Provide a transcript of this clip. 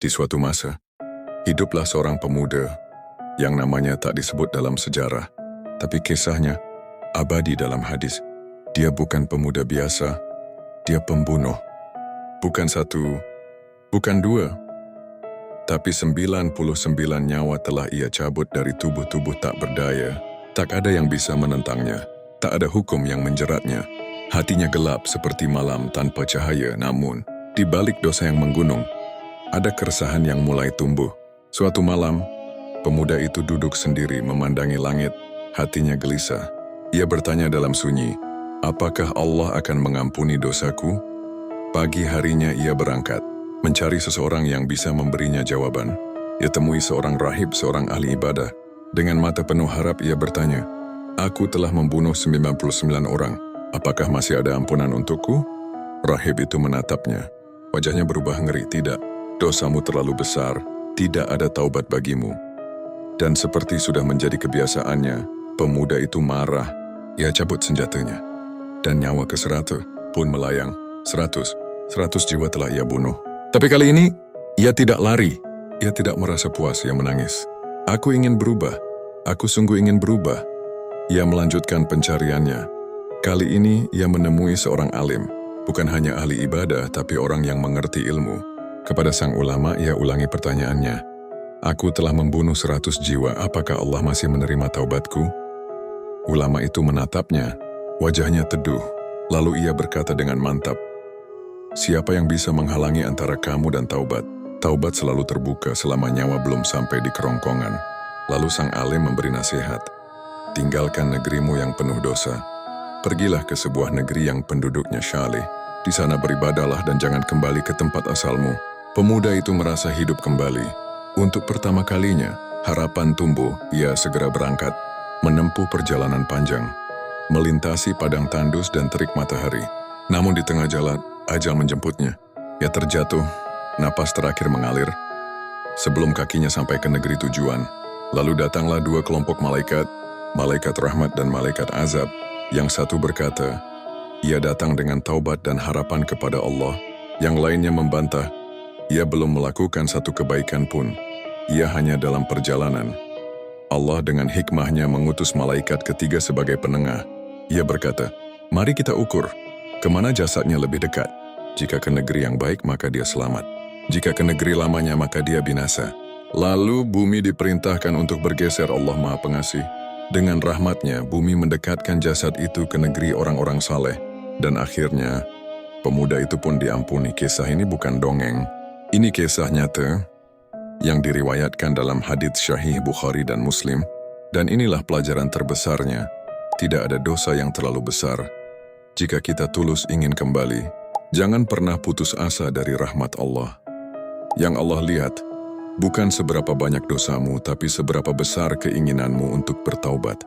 Di suatu masa, hiduplah seorang pemuda yang namanya tak disebut dalam sejarah, tapi kisahnya abadi dalam hadis. Dia bukan pemuda biasa, dia pembunuh. Bukan satu, bukan dua, tapi 99 nyawa telah ia cabut dari tubuh-tubuh tak berdaya. Tak ada yang bisa menentangnya, tak ada hukum yang menjeratnya. Hatinya gelap seperti malam tanpa cahaya, namun di balik dosa yang menggunung, ada keresahan yang mulai tumbuh. Suatu malam, pemuda itu duduk sendiri memandangi langit, hatinya gelisah. Ia bertanya dalam sunyi, apakah Allah akan mengampuni dosaku? Pagi harinya ia berangkat, mencari seseorang yang bisa memberinya jawaban. Ia temui seorang rahib, seorang ahli ibadah. Dengan mata penuh harap ia bertanya, aku telah membunuh 99 orang, apakah masih ada ampunan untukku? Rahib itu menatapnya. Wajahnya berubah ngeri, tidak, dosamu terlalu besar, tidak ada taubat bagimu. Dan seperti sudah menjadi kebiasaannya, pemuda itu marah. Ia cabut senjatanya. Dan nyawa ke-100 pun melayang. 100 jiwa telah ia bunuh. Tapi kali ini, ia tidak lari. Ia tidak merasa puas, ia menangis. Aku ingin berubah. Aku sungguh ingin berubah. Ia melanjutkan pencariannya. Kali ini, ia menemui seorang alim. Bukan hanya ahli ibadah, tapi orang yang mengerti ilmu. Kepada sang ulama, ia ulangi pertanyaannya. Aku telah membunuh 100 jiwa, apakah Allah masih menerima taubatku? Ulama itu menatapnya. Wajahnya teduh. Lalu ia berkata dengan mantap, siapa yang bisa menghalangi antara kamu dan taubat? Taubat selalu terbuka selama nyawa belum sampai di kerongkongan. Lalu sang alim memberi nasihat. Tinggalkan negerimu yang penuh dosa. Pergilah ke sebuah negeri yang penduduknya syaleh. Di sana beribadahlah dan jangan kembali ke tempat asalmu. Pemuda itu merasa hidup kembali. Untuk pertama kalinya, harapan tumbuh. Ia segera berangkat, menempuh perjalanan panjang, melintasi padang tandus dan terik matahari. Namun di tengah jalan, ajal menjemputnya. Ia terjatuh, napas terakhir mengalir. Sebelum kakinya sampai ke negeri tujuan, lalu datanglah dua kelompok malaikat, malaikat rahmat dan malaikat azab. Yang satu berkata, ia datang dengan taubat dan harapan kepada Allah. Yang lainnya membantah, ia belum melakukan satu kebaikan pun. Ia hanya dalam perjalanan. Allah dengan hikmahnya mengutus malaikat ketiga sebagai penengah. Ia berkata, mari kita ukur, kemana jasadnya lebih dekat. Jika ke negeri yang baik, maka dia selamat. Jika ke negeri lamanya, maka dia binasa. Lalu bumi diperintahkan untuk bergeser. Allah Maha Pengasih. Dengan rahmatnya, bumi mendekatkan jasad itu ke negeri orang-orang saleh. Dan akhirnya, pemuda itu pun diampuni. Kisah ini bukan dongeng. Ini kisah nyata yang diriwayatkan dalam hadits Sahih Bukhari dan Muslim. Dan inilah pelajaran terbesarnya. Tidak ada dosa yang terlalu besar. Jika kita tulus ingin kembali, jangan pernah putus asa dari rahmat Allah. Yang Allah lihat, bukan seberapa banyak dosamu, tapi seberapa besar keinginanmu untuk bertaubat.